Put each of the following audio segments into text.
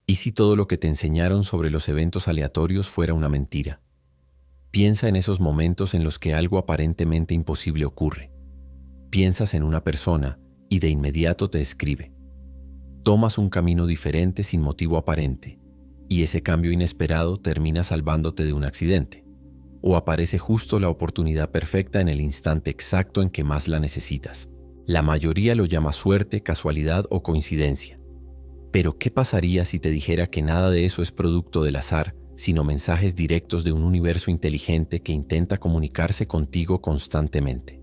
¿Y si todo lo que te enseñaron sobre los eventos aleatorios fuera una mentira? Piensa en esos momentos en los que algo aparentemente imposible ocurre. Piensas en una persona y de inmediato te escribe. Tomas un camino diferente sin motivo aparente, y ese cambio inesperado termina salvándote de un accidente. O aparece justo la oportunidad perfecta en el instante exacto en que más la necesitas. La mayoría lo llama suerte, casualidad o coincidencia. Pero ¿qué pasaría si te dijera que nada de eso es producto del azar, sino mensajes directos de un universo inteligente que intenta comunicarse contigo constantemente?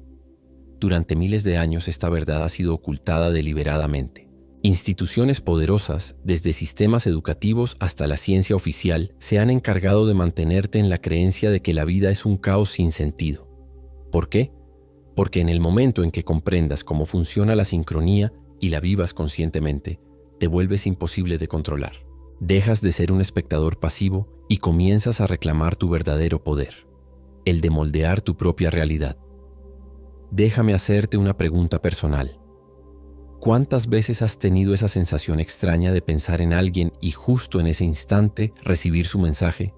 Durante miles de años esta verdad ha sido ocultada deliberadamente. Instituciones poderosas, desde sistemas educativos hasta la ciencia oficial, se han encargado de mantenerte en la creencia de que la vida es un caos sin sentido. ¿Por qué? Porque en el momento en que comprendas cómo funciona la sincronía y la vivas conscientemente, te vuelves imposible de controlar. Dejas de ser un espectador pasivo y comienzas a reclamar tu verdadero poder, el de moldear tu propia realidad. Déjame hacerte una pregunta personal. ¿Cuántas veces has tenido esa sensación extraña de pensar en alguien y justo en ese instante recibir su mensaje?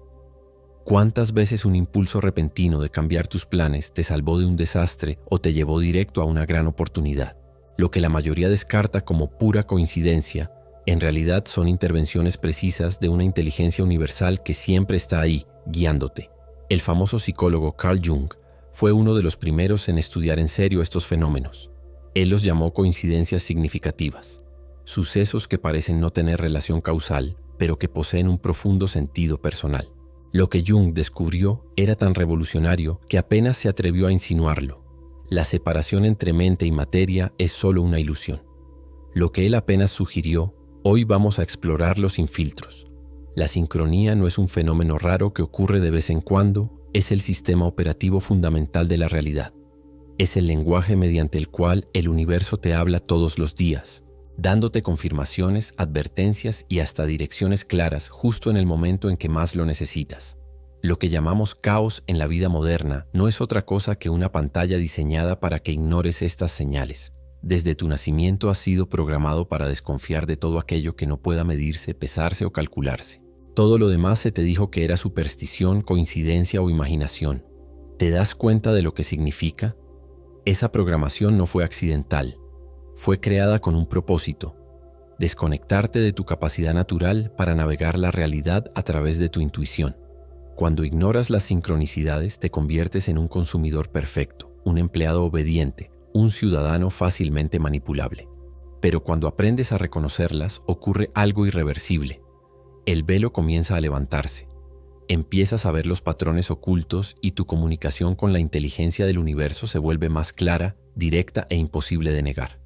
¿Cuántas veces un impulso repentino de cambiar tus planes te salvó de un desastre o te llevó directo a una gran oportunidad? Lo que la mayoría descarta como pura coincidencia, en realidad son intervenciones precisas de una inteligencia universal que siempre está ahí, guiándote. El famoso psicólogo Carl Jung fue uno de los primeros en estudiar en serio estos fenómenos. Él los llamó coincidencias significativas, sucesos que parecen no tener relación causal, pero que poseen un profundo sentido personal. Lo que Jung descubrió era tan revolucionario que apenas se atrevió a insinuarlo. La separación entre mente y materia es solo una ilusión. Lo que él apenas sugirió, hoy vamos a explorarlo sin filtros. La sincronía no es un fenómeno raro que ocurre de vez en cuando, es el sistema operativo fundamental de la realidad. Es el lenguaje mediante el cual el universo te habla todos los días, dándote confirmaciones, advertencias y hasta direcciones claras justo en el momento en que más lo necesitas. Lo que llamamos caos en la vida moderna no es otra cosa que una pantalla diseñada para que ignores estas señales. Desde tu nacimiento has sido programado para desconfiar de todo aquello que no pueda medirse, pesarse o calcularse. Todo lo demás se te dijo que era superstición, coincidencia o imaginación. ¿Te das cuenta de lo que significa? Esa programación no fue accidental. Fue creada con un propósito: desconectarte de tu capacidad natural para navegar la realidad a través de tu intuición. Cuando ignoras las sincronicidades, te conviertes en un consumidor perfecto, un empleado obediente, un ciudadano fácilmente manipulable. Pero cuando aprendes a reconocerlas, ocurre algo irreversible. El velo comienza a levantarse. Empiezas a ver los patrones ocultos y tu comunicación con la inteligencia del universo se vuelve más clara, directa e imposible de negar.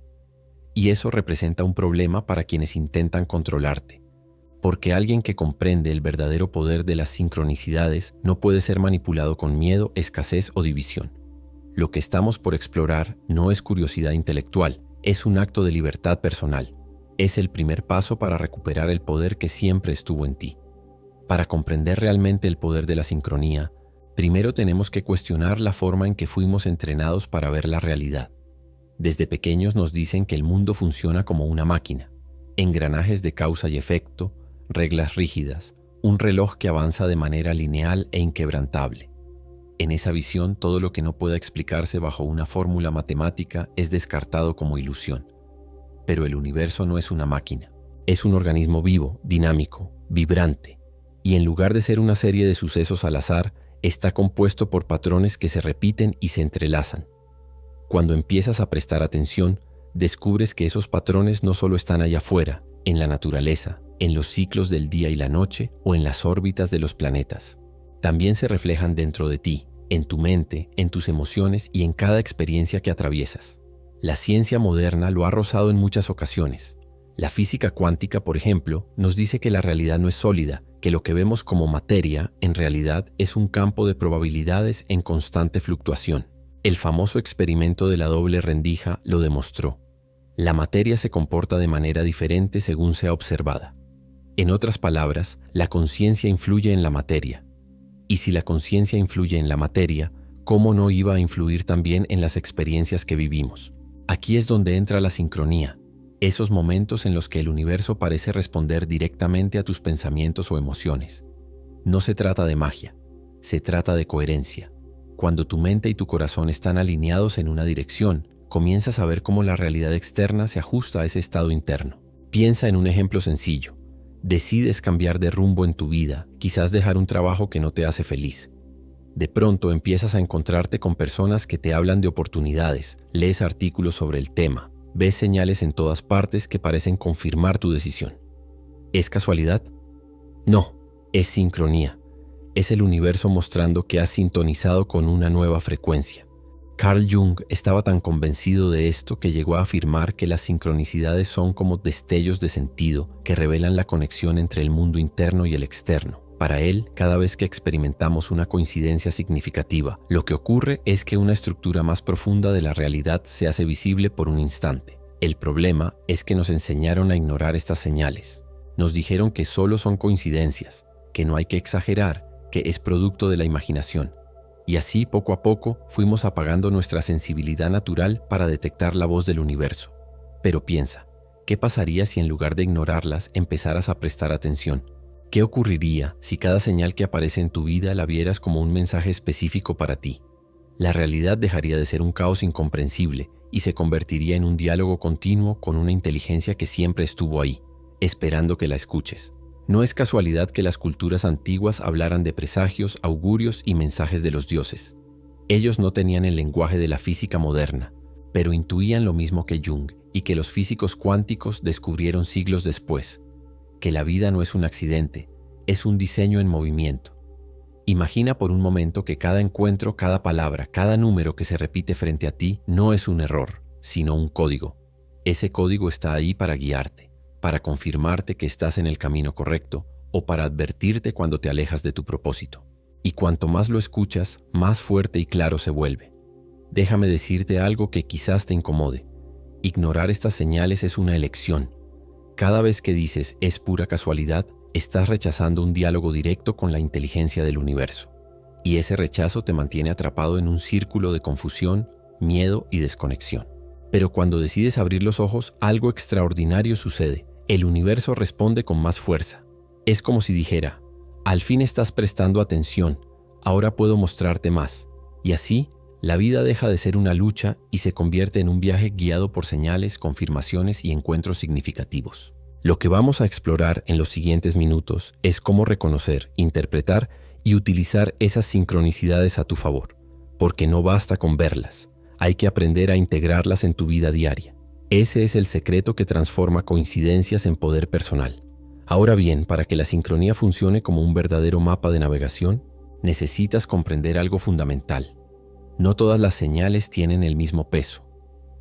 Y eso representa un problema para quienes intentan controlarte, porque alguien que comprende el verdadero poder de las sincronicidades no puede ser manipulado con miedo, escasez o división. Lo que estamos por explorar no es curiosidad intelectual, es un acto de libertad personal. Es el primer paso para recuperar el poder que siempre estuvo en ti. Para comprender realmente el poder de la sincronía, primero tenemos que cuestionar la forma en que fuimos entrenados para ver la realidad. Desde pequeños nos dicen que el mundo funciona como una máquina, engranajes de causa y efecto, reglas rígidas, un reloj que avanza de manera lineal e inquebrantable. En esa visión, todo lo que no pueda explicarse bajo una fórmula matemática es descartado como ilusión. Pero el universo no es una máquina, es un organismo vivo, dinámico, vibrante, y en lugar de ser una serie de sucesos al azar, está compuesto por patrones que se repiten y se entrelazan. Cuando empiezas a prestar atención, descubres que esos patrones no solo están allá afuera, en la naturaleza, en los ciclos del día y la noche o en las órbitas de los planetas. También se reflejan dentro de ti, en tu mente, en tus emociones y en cada experiencia que atraviesas. La ciencia moderna lo ha rozado en muchas ocasiones. La física cuántica, por ejemplo, nos dice que la realidad no es sólida, que lo que vemos como materia, en realidad, es un campo de probabilidades en constante fluctuación. El famoso experimento de la doble rendija lo demostró. La materia se comporta de manera diferente según sea observada. En otras palabras, la conciencia influye en la materia. Y si la conciencia influye en la materia, ¿cómo no iba a influir también en las experiencias que vivimos? Aquí es donde entra la sincronía. Esos momentos en los que el universo parece responder directamente a tus pensamientos o emociones. No se trata de magia, se trata de coherencia. Cuando tu mente y tu corazón están alineados en una dirección, comienzas a ver cómo la realidad externa se ajusta a ese estado interno. Piensa en un ejemplo sencillo. Decides cambiar de rumbo en tu vida, quizás dejar un trabajo que no te hace feliz. De pronto empiezas a encontrarte con personas que te hablan de oportunidades, lees artículos sobre el tema, ves señales en todas partes que parecen confirmar tu decisión. ¿Es casualidad? No, es sincronía. Es el universo mostrando que has sintonizado con una nueva frecuencia. Carl Jung estaba tan convencido de esto que llegó a afirmar que las sincronicidades son como destellos de sentido que revelan la conexión entre el mundo interno y el externo. Para él, cada vez que experimentamos una coincidencia significativa, lo que ocurre es que una estructura más profunda de la realidad se hace visible por un instante. El problema es que nos enseñaron a ignorar estas señales. Nos dijeron que solo son coincidencias, que no hay que exagerar, que es producto de la imaginación. Y así, poco a poco, fuimos apagando nuestra sensibilidad natural para detectar la voz del universo. Pero piensa, ¿qué pasaría si en lugar de ignorarlas empezaras a prestar atención? ¿Qué ocurriría si cada señal que aparece en tu vida la vieras como un mensaje específico para ti? La realidad dejaría de ser un caos incomprensible y se convertiría en un diálogo continuo con una inteligencia que siempre estuvo ahí, esperando que la escuches. No es casualidad que las culturas antiguas hablaran de presagios, augurios y mensajes de los dioses. Ellos no tenían el lenguaje de la física moderna, pero intuían lo mismo que Jung y que los físicos cuánticos descubrieron siglos después, que la vida no es un accidente, es un diseño en movimiento. Imagina por un momento que cada encuentro, cada palabra, cada número que se repite frente a ti no es un error, sino un código. Ese código está ahí para guiarte, para confirmarte que estás en el camino correcto o para advertirte cuando te alejas de tu propósito. Y cuanto más lo escuchas, más fuerte y claro se vuelve. Déjame decirte algo que quizás te incomode. Ignorar estas señales es una elección. Cada vez que dices es pura casualidad, estás rechazando un diálogo directo con la inteligencia del universo. Y ese rechazo te mantiene atrapado en un círculo de confusión, miedo y desconexión. Pero cuando decides abrir los ojos, algo extraordinario sucede. El universo responde con más fuerza. Es como si dijera, al fin estás prestando atención, ahora puedo mostrarte más. Y así, la vida deja de ser una lucha y se convierte en un viaje guiado por señales, confirmaciones y encuentros significativos. Lo que vamos a explorar en los siguientes minutos es cómo reconocer, interpretar y utilizar esas sincronicidades a tu favor, porque no basta con verlas, hay que aprender a integrarlas en tu vida diaria. Ese es el secreto que transforma coincidencias en poder personal. Ahora bien, para que la sincronía funcione como un verdadero mapa de navegación, necesitas comprender algo fundamental. No todas las señales tienen el mismo peso.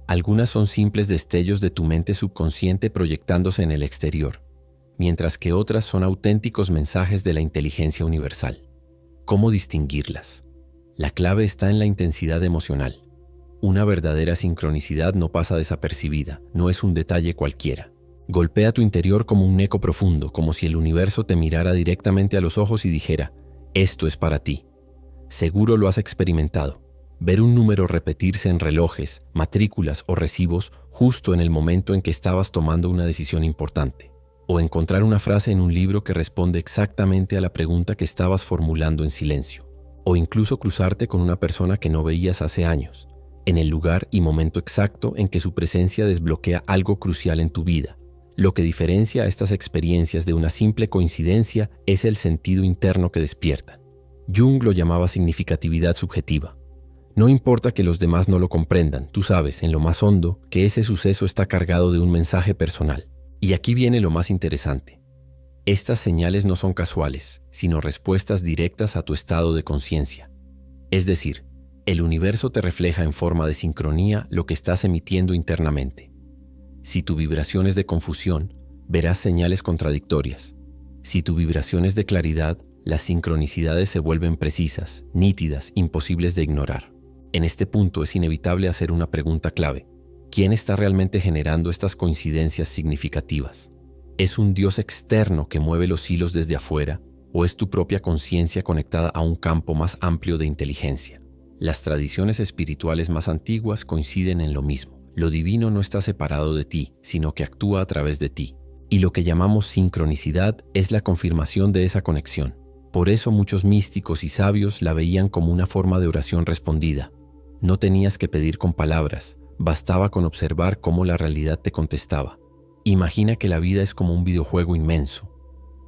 Algunas son simples destellos de tu mente subconsciente proyectándose en el exterior, mientras que otras son auténticos mensajes de la inteligencia universal. ¿Cómo distinguirlas? La clave está en la intensidad emocional. Una verdadera sincronicidad no pasa desapercibida, no es un detalle cualquiera. Golpea tu interior como un eco profundo, como si el universo te mirara directamente a los ojos y dijera, esto es para ti. Seguro lo has experimentado. Ver un número repetirse en relojes, matrículas o recibos justo en el momento en que estabas tomando una decisión importante. O encontrar una frase en un libro que responde exactamente a la pregunta que estabas formulando en silencio. O incluso cruzarte con una persona que no veías hace años, en el lugar y momento exacto en que su presencia desbloquea algo crucial en tu vida. Lo que diferencia a estas experiencias de una simple coincidencia es el sentido interno que despiertan. Jung lo llamaba significatividad subjetiva. No importa que los demás no lo comprendan, tú sabes, en lo más hondo, que ese suceso está cargado de un mensaje personal. Y aquí viene lo más interesante. Estas señales no son casuales, sino respuestas directas a tu estado de conciencia. Es decir, el universo te refleja en forma de sincronía lo que estás emitiendo internamente. Si tu vibración es de confusión, verás señales contradictorias. Si tu vibración es de claridad, las sincronicidades se vuelven precisas, nítidas, imposibles de ignorar. En este punto es inevitable hacer una pregunta clave. ¿Quién está realmente generando estas coincidencias significativas? ¿Es un Dios externo que mueve los hilos desde afuera o es tu propia conciencia conectada a un campo más amplio de inteligencia? Las tradiciones espirituales más antiguas coinciden en lo mismo. Lo divino no está separado de ti, sino que actúa a través de ti. Y lo que llamamos sincronicidad es la confirmación de esa conexión. Por eso muchos místicos y sabios la veían como una forma de oración respondida. No tenías que pedir con palabras, bastaba con observar cómo la realidad te contestaba. Imagina que la vida es como un videojuego inmenso.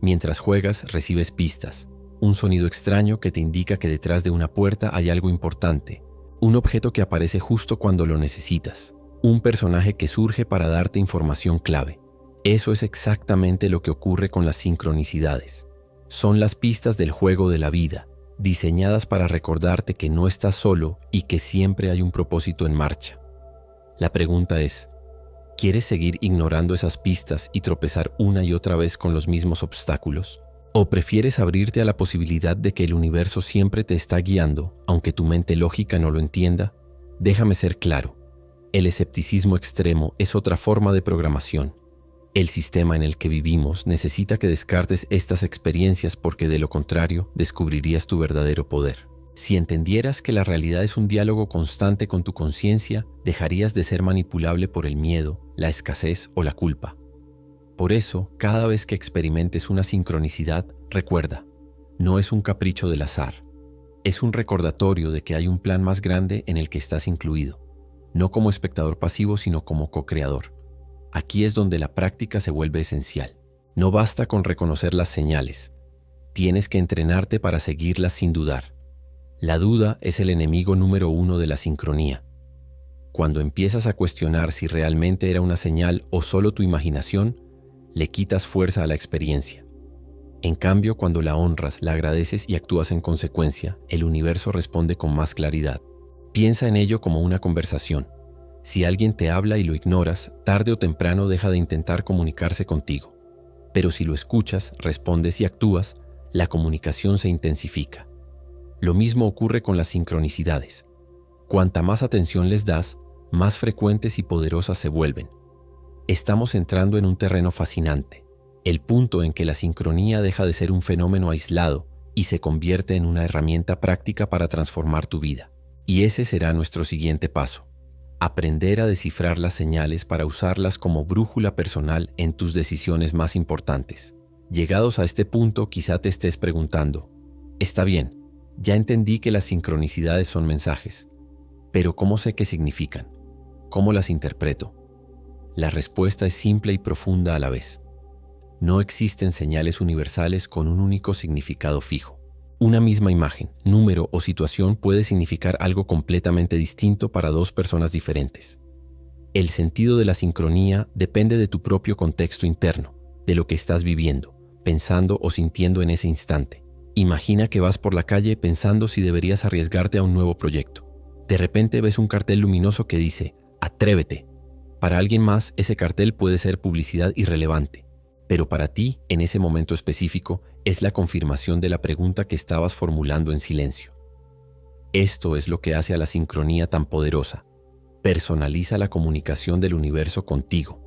Mientras juegas, recibes pistas. Un sonido extraño que te indica que detrás de una puerta hay algo importante. Un objeto que aparece justo cuando lo necesitas. Un personaje que surge para darte información clave. Eso es exactamente lo que ocurre con las sincronicidades. Son las pistas del juego de la vida, diseñadas para recordarte que no estás solo y que siempre hay un propósito en marcha. La pregunta es, ¿quieres seguir ignorando esas pistas y tropezar una y otra vez con los mismos obstáculos? ¿O prefieres abrirte a la posibilidad de que el universo siempre te está guiando, aunque tu mente lógica no lo entienda? Déjame ser claro, el escepticismo extremo es otra forma de programación. El sistema en el que vivimos necesita que descartes estas experiencias porque de lo contrario descubrirías tu verdadero poder. Si entendieras que la realidad es un diálogo constante con tu conciencia, dejarías de ser manipulable por el miedo, la escasez o la culpa. Por eso, cada vez que experimentes una sincronicidad, recuerda, no es un capricho del azar. Es un recordatorio de que hay un plan más grande en el que estás incluido, no como espectador pasivo, sino como co-creador. Aquí es donde la práctica se vuelve esencial. No basta con reconocer las señales. Tienes que entrenarte para seguirlas sin dudar. La duda es el enemigo número 1 de la sincronía. Cuando empiezas a cuestionar si realmente era una señal o solo tu imaginación, le quitas fuerza a la experiencia. En cambio, cuando la honras, la agradeces y actúas en consecuencia, el universo responde con más claridad. Piensa en ello como una conversación. Si alguien te habla y lo ignoras, tarde o temprano deja de intentar comunicarse contigo. Pero si lo escuchas, respondes y actúas, la comunicación se intensifica. Lo mismo ocurre con las sincronicidades. Cuanta más atención les das, más frecuentes y poderosas se vuelven. Estamos entrando en un terreno fascinante, el punto en que la sincronía deja de ser un fenómeno aislado y se convierte en una herramienta práctica para transformar tu vida. Y ese será nuestro siguiente paso. Aprender a descifrar las señales para usarlas como brújula personal en tus decisiones más importantes. Llegados a este punto, quizá te estés preguntando, está bien, ya entendí que las sincronicidades son mensajes, pero ¿cómo sé qué significan? ¿Cómo las interpreto? La respuesta es simple y profunda a la vez. No existen señales universales con un único significado fijo. Una misma imagen, número o situación puede significar algo completamente distinto para dos personas diferentes. El sentido de la sincronía depende de tu propio contexto interno, de lo que estás viviendo, pensando o sintiendo en ese instante. Imagina que vas por la calle pensando si deberías arriesgarte a un nuevo proyecto. De repente ves un cartel luminoso que dice, ¡atrévete! Para alguien más, ese cartel puede ser publicidad irrelevante. Pero para ti, en ese momento específico, es la confirmación de la pregunta que estabas formulando en silencio. Esto es lo que hace a la sincronía tan poderosa. Personaliza la comunicación del universo contigo.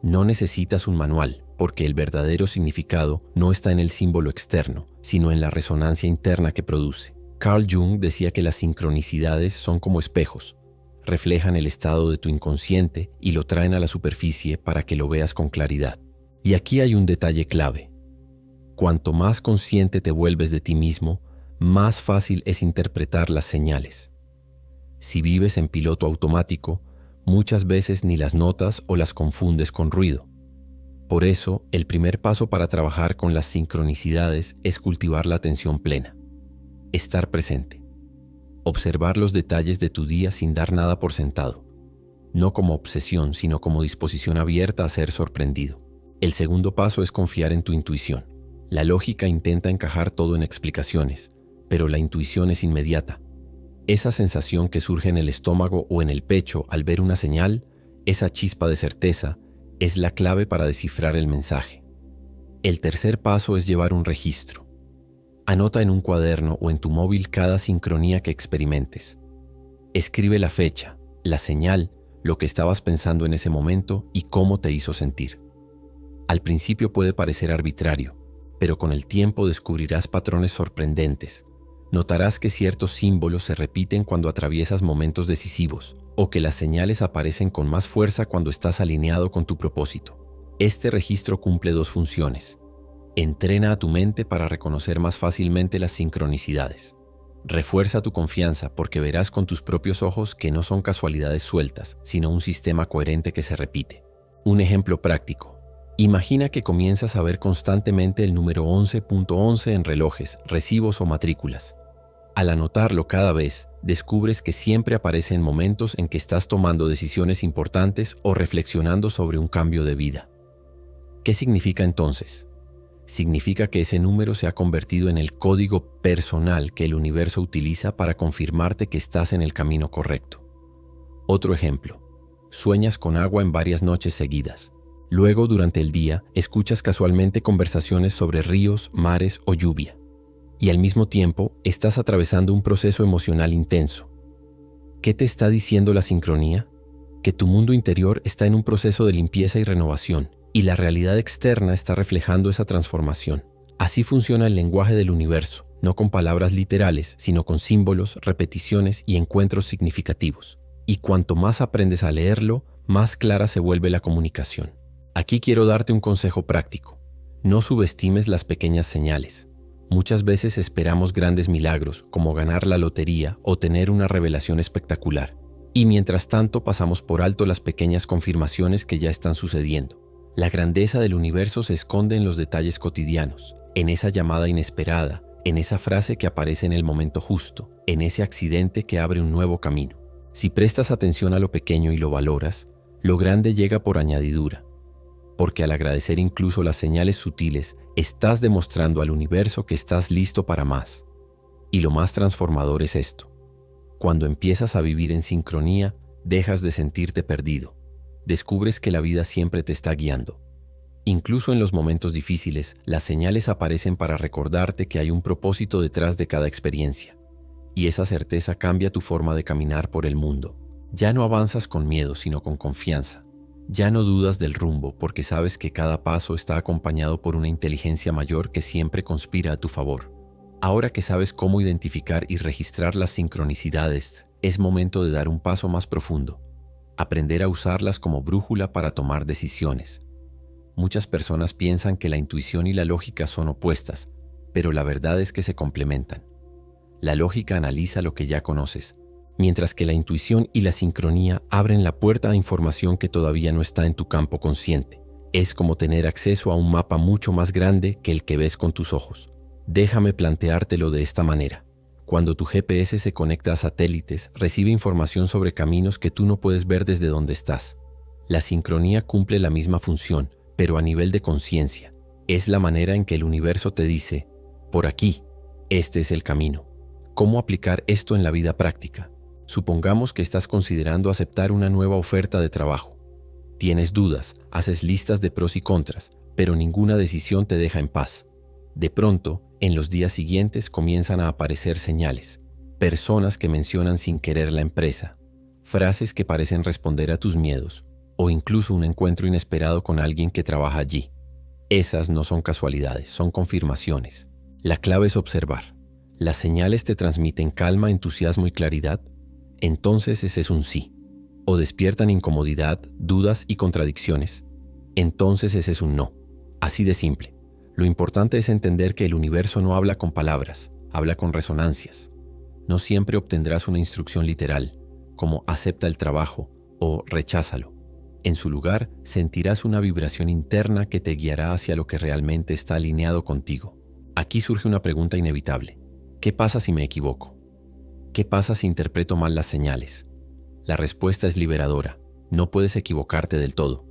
No necesitas un manual, porque el verdadero significado no está en el símbolo externo, sino en la resonancia interna que produce. Carl Jung decía que las sincronicidades son como espejos. Reflejan el estado de tu inconsciente y lo traen a la superficie para que lo veas con claridad. Y aquí hay un detalle clave. Cuanto más consciente te vuelves de ti mismo, más fácil es interpretar las señales. Si vives en piloto automático, muchas veces ni las notas o las confundes con ruido. Por eso, el primer paso para trabajar con las sincronicidades es cultivar la atención plena. Estar presente. Observar los detalles de tu día sin dar nada por sentado. No como obsesión, sino como disposición abierta a ser sorprendido. El segundo paso es confiar en tu intuición. La lógica intenta encajar todo en explicaciones, pero la intuición es inmediata. Esa sensación que surge en el estómago o en el pecho al ver una señal, esa chispa de certeza, es la clave para descifrar el mensaje. El tercer paso es llevar un registro. Anota en un cuaderno o en tu móvil cada sincronía que experimentes. Escribe la fecha, la señal, lo que estabas pensando en ese momento y cómo te hizo sentir. Al principio puede parecer arbitrario, pero con el tiempo descubrirás patrones sorprendentes. Notarás que ciertos símbolos se repiten cuando atraviesas momentos decisivos, o que las señales aparecen con más fuerza cuando estás alineado con tu propósito. Este registro cumple dos funciones. Entrena a tu mente para reconocer más fácilmente las sincronicidades. Refuerza tu confianza porque verás con tus propios ojos que no son casualidades sueltas, sino un sistema coherente que se repite. Un ejemplo práctico. Imagina que comienzas a ver constantemente el número 11.11 en relojes, recibos o matrículas. Al anotarlo cada vez, descubres que siempre aparece en momentos en que estás tomando decisiones importantes o reflexionando sobre un cambio de vida. ¿Qué significa entonces? Significa que ese número se ha convertido en el código personal que el universo utiliza para confirmarte que estás en el camino correcto. Otro ejemplo. Sueñas con agua en varias noches seguidas. Luego, durante el día, escuchas casualmente conversaciones sobre ríos, mares o lluvia. Y al mismo tiempo, estás atravesando un proceso emocional intenso. ¿Qué te está diciendo la sincronía? Que tu mundo interior está en un proceso de limpieza y renovación, y la realidad externa está reflejando esa transformación. Así funciona el lenguaje del universo, no con palabras literales, sino con símbolos, repeticiones y encuentros significativos. Y cuanto más aprendes a leerlo, más clara se vuelve la comunicación. Aquí quiero darte un consejo práctico. No subestimes las pequeñas señales. Muchas veces esperamos grandes milagros, como ganar la lotería o tener una revelación espectacular. Y mientras tanto pasamos por alto las pequeñas confirmaciones que ya están sucediendo. La grandeza del universo se esconde en los detalles cotidianos, en esa llamada inesperada, en esa frase que aparece en el momento justo, en ese accidente que abre un nuevo camino. Si prestas atención a lo pequeño y lo valoras, lo grande llega por añadidura. Porque al agradecer incluso las señales sutiles, estás demostrando al universo que estás listo para más. Y lo más transformador es esto. Cuando empiezas a vivir en sincronía, dejas de sentirte perdido. Descubres que la vida siempre te está guiando. Incluso en los momentos difíciles, las señales aparecen para recordarte que hay un propósito detrás de cada experiencia. Y esa certeza cambia tu forma de caminar por el mundo. Ya no avanzas con miedo, sino con confianza. Ya no dudas del rumbo porque sabes que cada paso está acompañado por una inteligencia mayor que siempre conspira a tu favor. Ahora que sabes cómo identificar y registrar las sincronicidades, es momento de dar un paso más profundo. Aprender a usarlas como brújula para tomar decisiones. Muchas personas piensan que la intuición y la lógica son opuestas, pero la verdad es que se complementan. La lógica analiza lo que ya conoces, mientras que la intuición y la sincronía abren la puerta a información que todavía no está en tu campo consciente. Es como tener acceso a un mapa mucho más grande que el que ves con tus ojos. Déjame planteártelo de esta manera. Cuando tu GPS se conecta a satélites, recibe información sobre caminos que tú no puedes ver desde donde estás. La sincronía cumple la misma función, pero a nivel de conciencia. Es la manera en que el universo te dice, por aquí, este es el camino. ¿Cómo aplicar esto en la vida práctica? Supongamos que estás considerando aceptar una nueva oferta de trabajo. Tienes dudas, haces listas de pros y contras, pero ninguna decisión te deja en paz. De pronto, en los días siguientes comienzan a aparecer señales, personas que mencionan sin querer la empresa, frases que parecen responder a tus miedos, o incluso un encuentro inesperado con alguien que trabaja allí. Esas no son casualidades, son confirmaciones. La clave es observar. ¿Las señales te transmiten calma, entusiasmo y claridad? Entonces ese es un sí. ¿O despiertan incomodidad, dudas y contradicciones? Entonces ese es un no. Así de simple. Lo importante es entender que el universo no habla con palabras, habla con resonancias. No siempre obtendrás una instrucción literal, como acepta el trabajo o recházalo. En su lugar, sentirás una vibración interna que te guiará hacia lo que realmente está alineado contigo. Aquí surge una pregunta inevitable. ¿Qué pasa si me equivoco? ¿Qué pasa si interpreto mal las señales? La respuesta es liberadora. No puedes equivocarte del todo.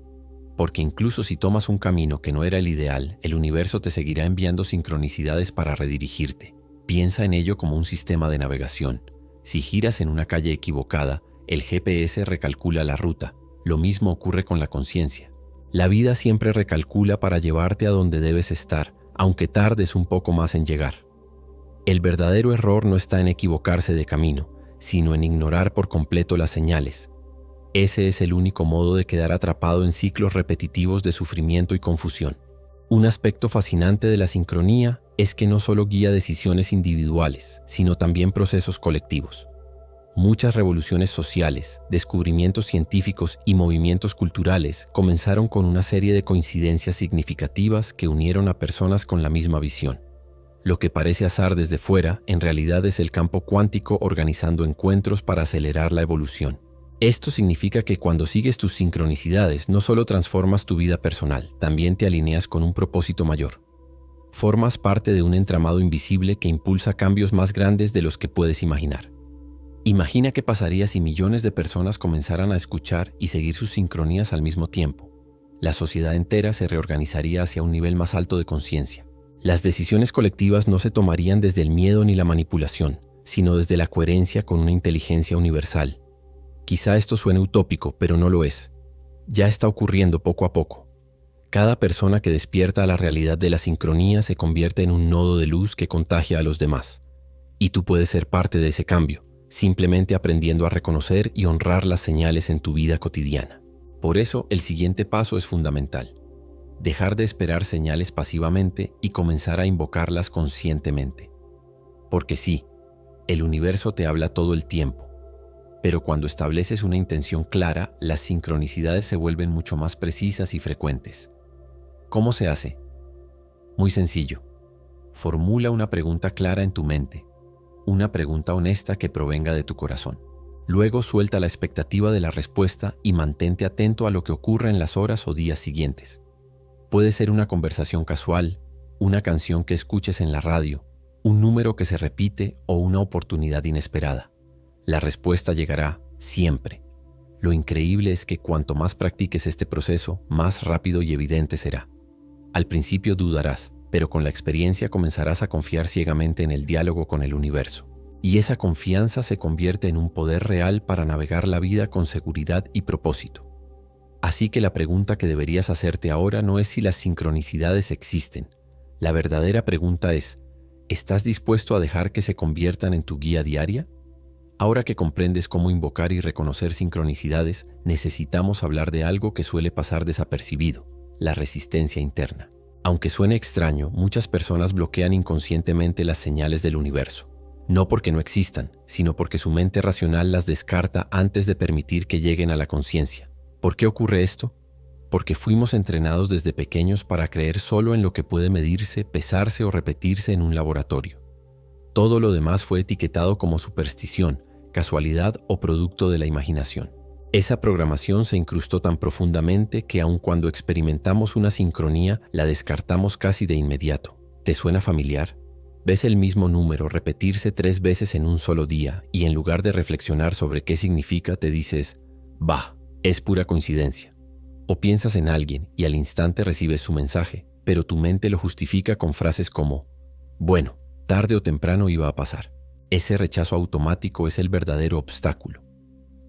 Porque incluso si tomas un camino que no era el ideal, el universo te seguirá enviando sincronicidades para redirigirte. Piensa en ello como un sistema de navegación. Si giras en una calle equivocada, el GPS recalcula la ruta. Lo mismo ocurre con la conciencia. La vida siempre recalcula para llevarte a donde debes estar, aunque tardes un poco más en llegar. El verdadero error no está en equivocarse de camino, sino en ignorar por completo las señales. Ese es el único modo de quedar atrapado en ciclos repetitivos de sufrimiento y confusión. Un aspecto fascinante de la sincronía es que no solo guía decisiones individuales, sino también procesos colectivos. Muchas revoluciones sociales, descubrimientos científicos y movimientos culturales comenzaron con una serie de coincidencias significativas que unieron a personas con la misma visión. Lo que parece azar desde fuera, en realidad es el campo cuántico organizando encuentros para acelerar la evolución. Esto significa que cuando sigues tus sincronicidades, no solo transformas tu vida personal, también te alineas con un propósito mayor. Formas parte de un entramado invisible que impulsa cambios más grandes de los que puedes imaginar. Imagina qué pasaría si millones de personas comenzaran a escuchar y seguir sus sincronías al mismo tiempo. La sociedad entera se reorganizaría hacia un nivel más alto de conciencia. Las decisiones colectivas no se tomarían desde el miedo ni la manipulación, sino desde la coherencia con una inteligencia universal. Quizá esto suene utópico, pero no lo es. Ya está ocurriendo poco a poco. Cada persona que despierta a la realidad de la sincronía se convierte en un nodo de luz que contagia a los demás. Y tú puedes ser parte de ese cambio, simplemente aprendiendo a reconocer y honrar las señales en tu vida cotidiana. Por eso, el siguiente paso es fundamental. Dejar de esperar señales pasivamente y comenzar a invocarlas conscientemente. Porque sí, el universo te habla todo el tiempo, pero cuando estableces una intención clara, las sincronicidades se vuelven mucho más precisas y frecuentes. ¿Cómo se hace? Muy sencillo. Formula una pregunta clara en tu mente. Una pregunta honesta que provenga de tu corazón. Luego suelta la expectativa de la respuesta y mantente atento a lo que ocurra en las horas o días siguientes. Puede ser una conversación casual, una canción que escuches en la radio, un número que se repite o una oportunidad inesperada. La respuesta llegará siempre. Lo increíble es que cuanto más practiques este proceso, más rápido y evidente será. Al principio dudarás, pero con la experiencia comenzarás a confiar ciegamente en el diálogo con el universo. Y esa confianza se convierte en un poder real para navegar la vida con seguridad y propósito. Así que la pregunta que deberías hacerte ahora no es si las sincronicidades existen. La verdadera pregunta es, ¿estás dispuesto a dejar que se conviertan en tu guía diaria? Ahora que comprendes cómo invocar y reconocer sincronicidades, necesitamos hablar de algo que suele pasar desapercibido, la resistencia interna. Aunque suene extraño, muchas personas bloquean inconscientemente las señales del universo. No porque no existan, sino porque su mente racional las descarta antes de permitir que lleguen a la conciencia. ¿Por qué ocurre esto? Porque fuimos entrenados desde pequeños para creer solo en lo que puede medirse, pesarse o repetirse en un laboratorio. Todo lo demás fue etiquetado como superstición, casualidad o producto de la imaginación. Esa programación se incrustó tan profundamente que aun cuando experimentamos una sincronía, la descartamos casi de inmediato. ¿Te suena familiar? Ves el mismo número repetirse 3 veces en un solo día y en lugar de reflexionar sobre qué significa, te dices, «Bah, es pura coincidencia». O piensas en alguien y al instante recibes su mensaje, pero tu mente lo justifica con frases como, «Bueno, tarde o temprano iba a pasar». Ese rechazo automático es el verdadero obstáculo.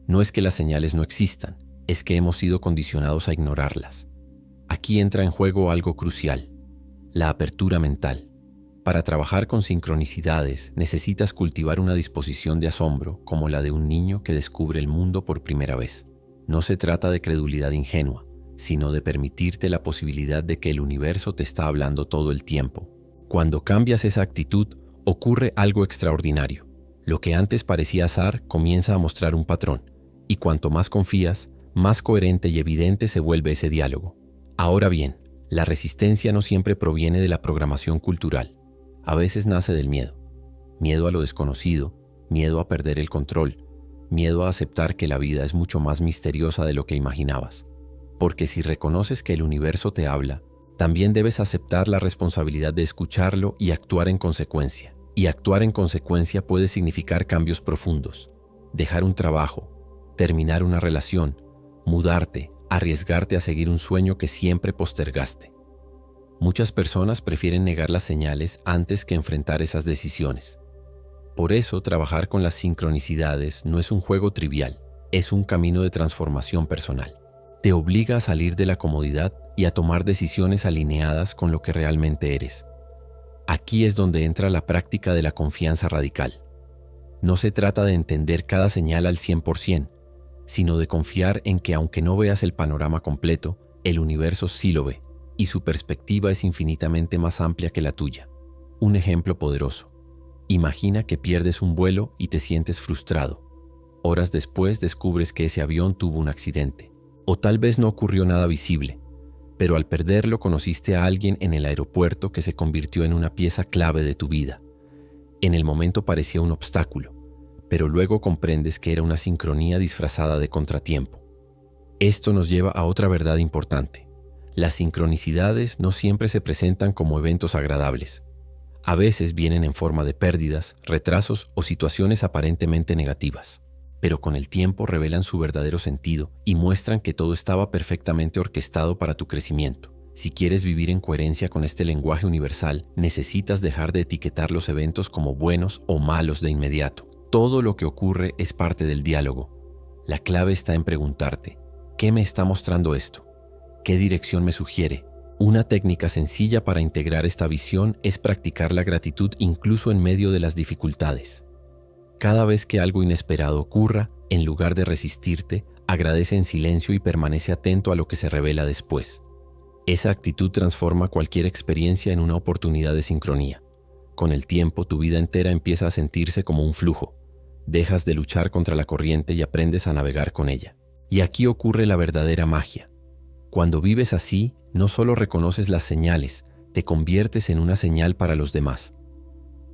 No es que las señales no existan, es que hemos sido condicionados a ignorarlas. Aquí entra en juego algo crucial, la apertura mental. Para trabajar con sincronicidades necesitas cultivar una disposición de asombro como la de un niño que descubre el mundo por primera vez. No se trata de credulidad ingenua, sino de permitirte la posibilidad de que el universo te está hablando todo el tiempo. Cuando cambias esa actitud, ocurre algo extraordinario. Lo que antes parecía azar comienza a mostrar un patrón, y cuanto más confías, más coherente y evidente se vuelve ese diálogo. Ahora bien, la resistencia no siempre proviene de la programación cultural. A veces nace del miedo. Miedo a lo desconocido, miedo a perder el control, miedo a aceptar que la vida es mucho más misteriosa de lo que imaginabas. Porque si reconoces que el universo te habla, también debes aceptar la responsabilidad de escucharlo y actuar en consecuencia. Y actuar en consecuencia puede significar cambios profundos. Dejar un trabajo, terminar una relación, mudarte, arriesgarte a seguir un sueño que siempre postergaste. Muchas personas prefieren negar las señales antes que enfrentar esas decisiones. Por eso, trabajar con las sincronicidades no es un juego trivial, es un camino de transformación personal. Te obliga a salir de la comodidad y a tomar decisiones alineadas con lo que realmente eres. Aquí es donde entra la práctica de la confianza radical. No se trata de entender cada señal al 100%, sino de confiar en que aunque no veas el panorama completo, el universo sí lo ve, y su perspectiva es infinitamente más amplia que la tuya. Un ejemplo poderoso. Imagina que pierdes un vuelo y te sientes frustrado. Horas después descubres que ese avión tuvo un accidente. O tal vez no ocurrió nada visible, pero al perderlo conociste a alguien en el aeropuerto que se convirtió en una pieza clave de tu vida. En el momento parecía un obstáculo, pero luego comprendes que era una sincronía disfrazada de contratiempo. Esto nos lleva a otra verdad importante. Las sincronicidades no siempre se presentan como eventos agradables. A veces vienen en forma de pérdidas, retrasos o situaciones aparentemente negativas, pero con el tiempo revelan su verdadero sentido y muestran que todo estaba perfectamente orquestado para tu crecimiento. Si quieres vivir en coherencia con este lenguaje universal, necesitas dejar de etiquetar los eventos como buenos o malos de inmediato. Todo lo que ocurre es parte del diálogo. La clave está en preguntarte, ¿qué me está mostrando esto? ¿Qué dirección me sugiere? Una técnica sencilla para integrar esta visión es practicar la gratitud incluso en medio de las dificultades. Cada vez que algo inesperado ocurra, en lugar de resistirte, agradece en silencio y permanece atento a lo que se revela después. Esa actitud transforma cualquier experiencia en una oportunidad de sincronía. Con el tiempo, tu vida entera empieza a sentirse como un flujo. Dejas de luchar contra la corriente y aprendes a navegar con ella. Y aquí ocurre la verdadera magia. Cuando vives así, no solo reconoces las señales, te conviertes en una señal para los demás.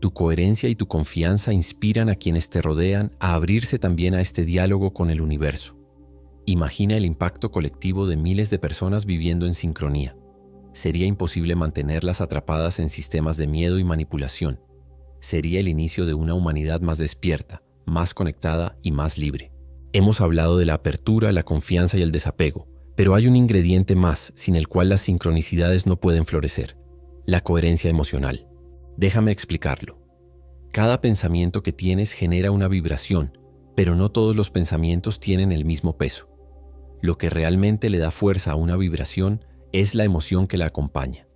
Tu coherencia y tu confianza inspiran a quienes te rodean a abrirse también a este diálogo con el universo. Imagina el impacto colectivo de miles de personas viviendo en sincronía. Sería imposible mantenerlas atrapadas en sistemas de miedo y manipulación. Sería el inicio de una humanidad más despierta, más conectada y más libre. Hemos hablado de la apertura, la confianza y el desapego, pero hay un ingrediente más sin el cual las sincronicidades no pueden florecer: la coherencia emocional. Déjame explicarlo. Cada pensamiento que tienes genera una vibración, pero no todos los pensamientos tienen el mismo peso. Lo que realmente le da fuerza a una vibración es la emoción que la acompaña.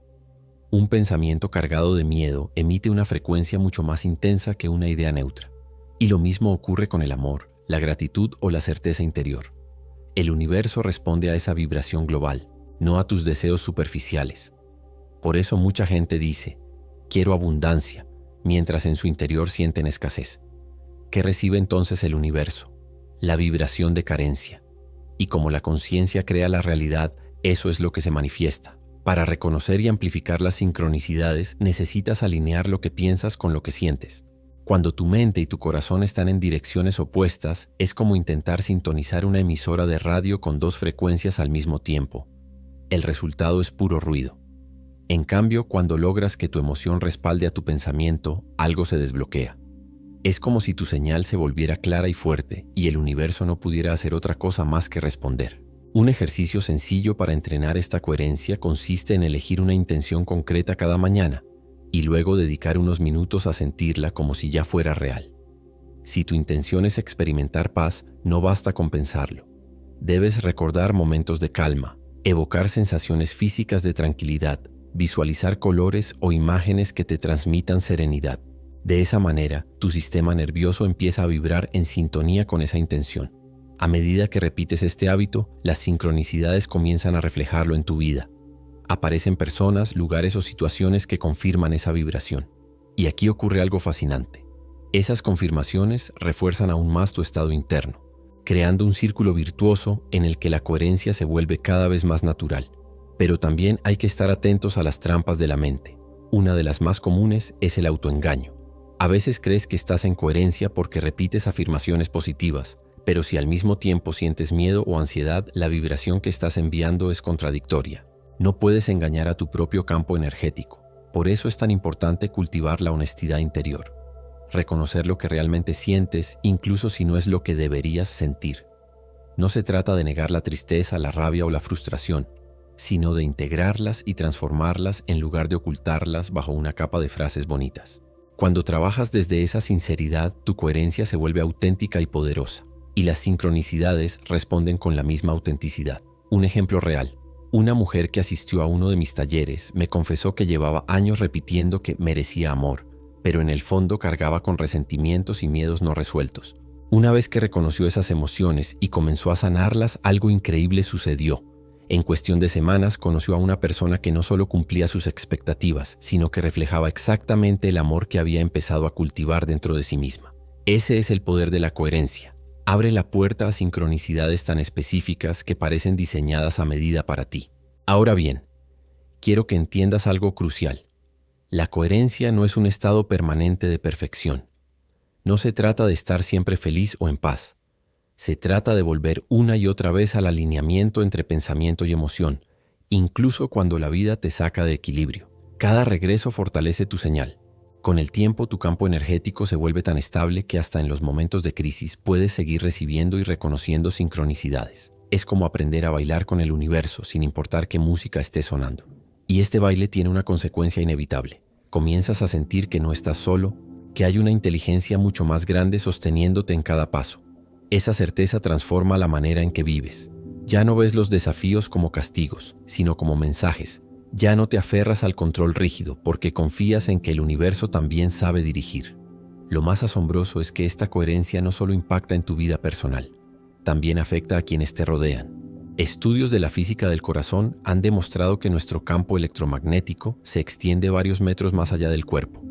Un pensamiento cargado de miedo emite una frecuencia mucho más intensa que una idea neutra. Y lo mismo ocurre con el amor, la gratitud o la certeza interior. El universo responde a esa vibración global, no a tus deseos superficiales. Por eso mucha gente dice, quiero abundancia, mientras en su interior sienten escasez. ¿Qué recibe entonces el universo? La vibración de carencia. Y como la conciencia crea la realidad, eso es lo que se manifiesta. Para reconocer y amplificar las sincronicidades, necesitas alinear lo que piensas con lo que sientes. Cuando tu mente y tu corazón están en direcciones opuestas, es como intentar sintonizar una emisora de radio con dos frecuencias al mismo tiempo. El resultado es puro ruido. En cambio, cuando logras que tu emoción respalde a tu pensamiento, algo se desbloquea. Es como si tu señal se volviera clara y fuerte y el universo no pudiera hacer otra cosa más que responder. Un ejercicio sencillo para entrenar esta coherencia consiste en elegir una intención concreta cada mañana y luego dedicar unos minutos a sentirla como si ya fuera real. Si tu intención es experimentar paz, no basta con pensarlo. Debes recordar momentos de calma, evocar sensaciones físicas de tranquilidad, visualizar colores o imágenes que te transmitan serenidad. De esa manera, tu sistema nervioso empieza a vibrar en sintonía con esa intención. A medida que repites este hábito, las sincronicidades comienzan a reflejarlo en tu vida. Aparecen personas, lugares o situaciones que confirman esa vibración. Y aquí ocurre algo fascinante. Esas confirmaciones refuerzan aún más tu estado interno, creando un círculo virtuoso en el que la coherencia se vuelve cada vez más natural. Pero también hay que estar atentos a las trampas de la mente. Una de las más comunes es el autoengaño. A veces crees que estás en coherencia porque repites afirmaciones positivas, pero si al mismo tiempo sientes miedo o ansiedad, la vibración que estás enviando es contradictoria. No puedes engañar a tu propio campo energético. Por eso es tan importante cultivar la honestidad interior. Reconocer lo que realmente sientes, incluso si no es lo que deberías sentir. No se trata de negar la tristeza, la rabia o la frustración, sino de integrarlas y transformarlas en lugar de ocultarlas bajo una capa de frases bonitas. Cuando trabajas desde esa sinceridad, tu coherencia se vuelve auténtica y poderosa, y las sincronicidades responden con la misma autenticidad. Un ejemplo real. Una mujer que asistió a uno de mis talleres me confesó que llevaba años repitiendo que merecía amor, pero en el fondo cargaba con resentimientos y miedos no resueltos. Una vez que reconoció esas emociones y comenzó a sanarlas, algo increíble sucedió. En cuestión de semanas conoció a una persona que no solo cumplía sus expectativas, sino que reflejaba exactamente el amor que había empezado a cultivar dentro de sí misma. Ese es el poder de la coherencia. Abre la puerta a sincronicidades tan específicas que parecen diseñadas a medida para ti. Ahora bien, quiero que entiendas algo crucial. La coherencia no es un estado permanente de perfección. No se trata de estar siempre feliz o en paz. Se trata de volver una y otra vez al alineamiento entre pensamiento y emoción, incluso cuando la vida te saca de equilibrio. Cada regreso fortalece tu señal. Con el tiempo, tu campo energético se vuelve tan estable que hasta en los momentos de crisis puedes seguir recibiendo y reconociendo sincronicidades. Es como aprender a bailar con el universo sin importar qué música esté sonando. Y este baile tiene una consecuencia inevitable. Comienzas a sentir que no estás solo, que hay una inteligencia mucho más grande sosteniéndote en cada paso. Esa certeza transforma la manera en que vives. Ya no ves los desafíos como castigos, sino como mensajes. Ya no te aferras al control rígido porque confías en que el universo también sabe dirigir. Lo más asombroso es que esta coherencia no solo impacta en tu vida personal, también afecta a quienes te rodean. Estudios de la física del corazón han demostrado que nuestro campo electromagnético se extiende varios metros más allá del cuerpo.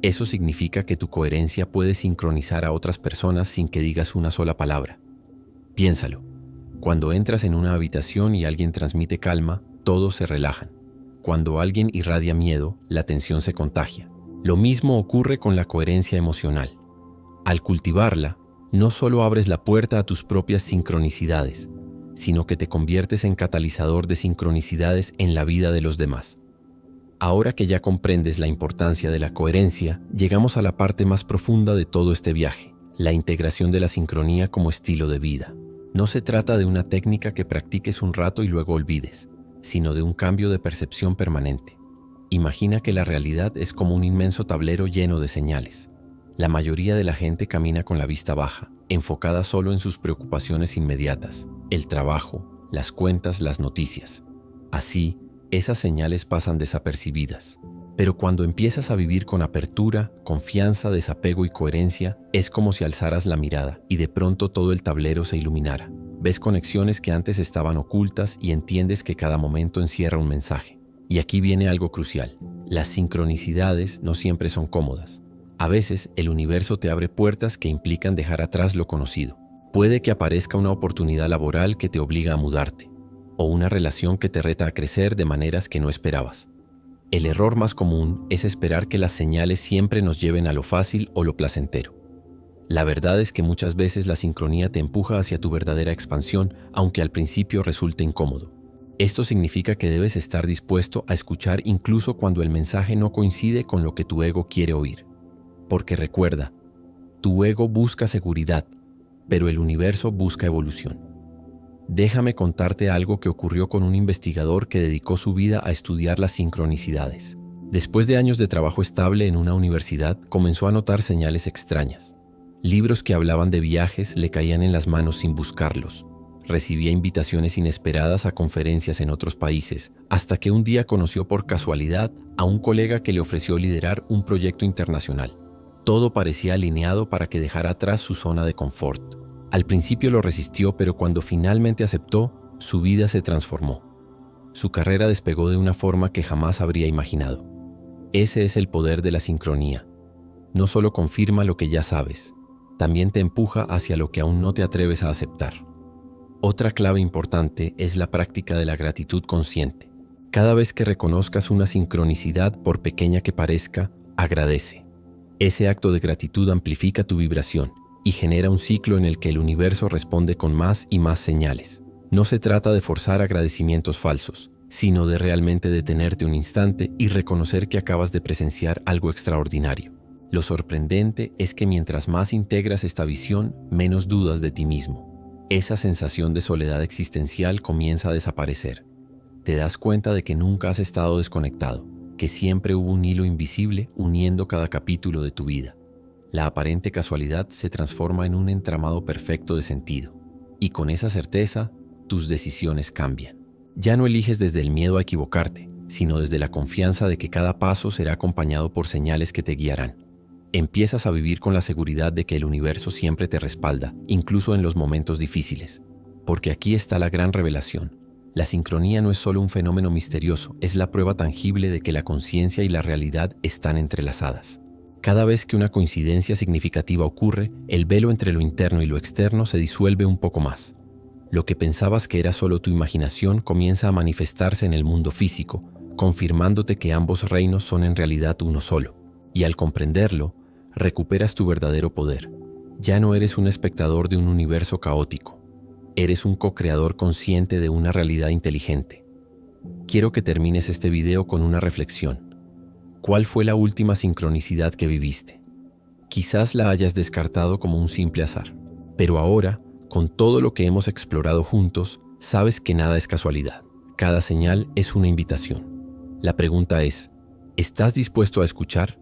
Eso significa que tu coherencia puede sincronizar a otras personas sin que digas una sola palabra. Piénsalo. Cuando entras en una habitación y alguien transmite calma, todos se relajan. Cuando alguien irradia miedo, la tensión se contagia. Lo mismo ocurre con la coherencia emocional. Al cultivarla, no solo abres la puerta a tus propias sincronicidades, sino que te conviertes en catalizador de sincronicidades en la vida de los demás. Ahora que ya comprendes la importancia de la coherencia, llegamos a la parte más profunda de todo este viaje, la integración de la sincronía como estilo de vida. No se trata de una técnica que practiques un rato y luego olvides, sino de un cambio de percepción permanente. Imagina que la realidad es como un inmenso tablero lleno de señales. La mayoría de la gente camina con la vista baja, enfocada solo en sus preocupaciones inmediatas, el trabajo, las cuentas, las noticias. Así, esas señales pasan desapercibidas. Pero cuando empiezas a vivir con apertura, confianza, desapego y coherencia, es como si alzaras la mirada y de pronto todo el tablero se iluminara. Ves conexiones que antes estaban ocultas y entiendes que cada momento encierra un mensaje. Y aquí viene algo crucial. Las sincronicidades no siempre son cómodas. A veces el universo te abre puertas que implican dejar atrás lo conocido. Puede que aparezca una oportunidad laboral que te obliga a mudarte, o una relación que te reta a crecer de maneras que no esperabas. El error más común es esperar que las señales siempre nos lleven a lo fácil o lo placentero. La verdad es que muchas veces la sincronía te empuja hacia tu verdadera expansión, aunque al principio resulte incómodo. Esto significa que debes estar dispuesto a escuchar incluso cuando el mensaje no coincide con lo que tu ego quiere oír. Porque recuerda, tu ego busca seguridad, pero el universo busca evolución. Déjame contarte algo que ocurrió con un investigador que dedicó su vida a estudiar las sincronicidades. Después de años de trabajo estable en una universidad, comenzó a notar señales extrañas. Libros que hablaban de viajes le caían en las manos sin buscarlos. Recibía invitaciones inesperadas a conferencias en otros países, hasta que un día conoció por casualidad a un colega que le ofreció liderar un proyecto internacional. Todo parecía alineado para que dejara atrás su zona de confort. Al principio lo resistió, pero cuando finalmente aceptó, su vida se transformó. Su carrera despegó de una forma que jamás habría imaginado. Ese es el poder de la sincronía. No solo confirma lo que ya sabes, también te empuja hacia lo que aún no te atreves a aceptar. Otra clave importante es la práctica de la gratitud consciente. Cada vez que reconozcas una sincronicidad, por pequeña que parezca, agradece. Ese acto de gratitud amplifica tu vibración y genera un ciclo en el que el universo responde con más y más señales. No se trata de forzar agradecimientos falsos, sino de realmente detenerte un instante y reconocer que acabas de presenciar algo extraordinario. Lo sorprendente es que mientras más integras esta visión, menos dudas de ti mismo. Esa sensación de soledad existencial comienza a desaparecer. Te das cuenta de que nunca has estado desconectado, que siempre hubo un hilo invisible uniendo cada capítulo de tu vida. La aparente casualidad se transforma en un entramado perfecto de sentido. Y con esa certeza, tus decisiones cambian. Ya no eliges desde el miedo a equivocarte, sino desde la confianza de que cada paso será acompañado por señales que te guiarán. Empiezas a vivir con la seguridad de que el universo siempre te respalda, incluso en los momentos difíciles. Porque aquí está la gran revelación. La sincronía no es solo un fenómeno misterioso, es la prueba tangible de que la conciencia y la realidad están entrelazadas. Cada vez que una coincidencia significativa ocurre, el velo entre lo interno y lo externo se disuelve un poco más. Lo que pensabas que era solo tu imaginación comienza a manifestarse en el mundo físico, confirmándote que ambos reinos son en realidad uno solo. Y al comprenderlo, recuperas tu verdadero poder. Ya no eres un espectador de un universo caótico. Eres un co-creador consciente de una realidad inteligente. Quiero que termines este video con una reflexión. ¿Cuál fue la última sincronicidad que viviste? Quizás la hayas descartado como un simple azar, pero ahora, con todo lo que hemos explorado juntos, sabes que nada es casualidad. Cada señal es una invitación. La pregunta es, ¿estás dispuesto a escuchar?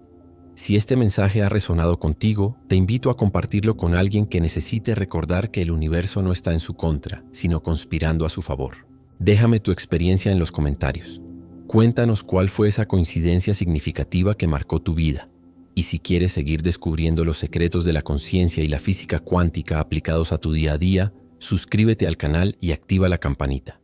Si este mensaje ha resonado contigo, te invito a compartirlo con alguien que necesite recordar que el universo no está en su contra, sino conspirando a su favor. Déjame tu experiencia en los comentarios. Cuéntanos cuál fue esa coincidencia significativa que marcó tu vida. Y si quieres seguir descubriendo los secretos de la conciencia y la física cuántica aplicados a tu día a día, suscríbete al canal y activa la campanita.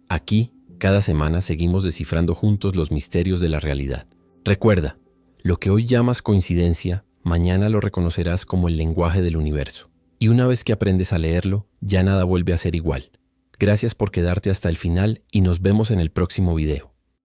Aquí, cada semana seguimos descifrando juntos los misterios de la realidad. Recuerda, lo que hoy llamas coincidencia, mañana lo reconocerás como el lenguaje del universo. Y una vez que aprendes a leerlo, ya nada vuelve a ser igual. Gracias por quedarte hasta el final y nos vemos en el próximo video.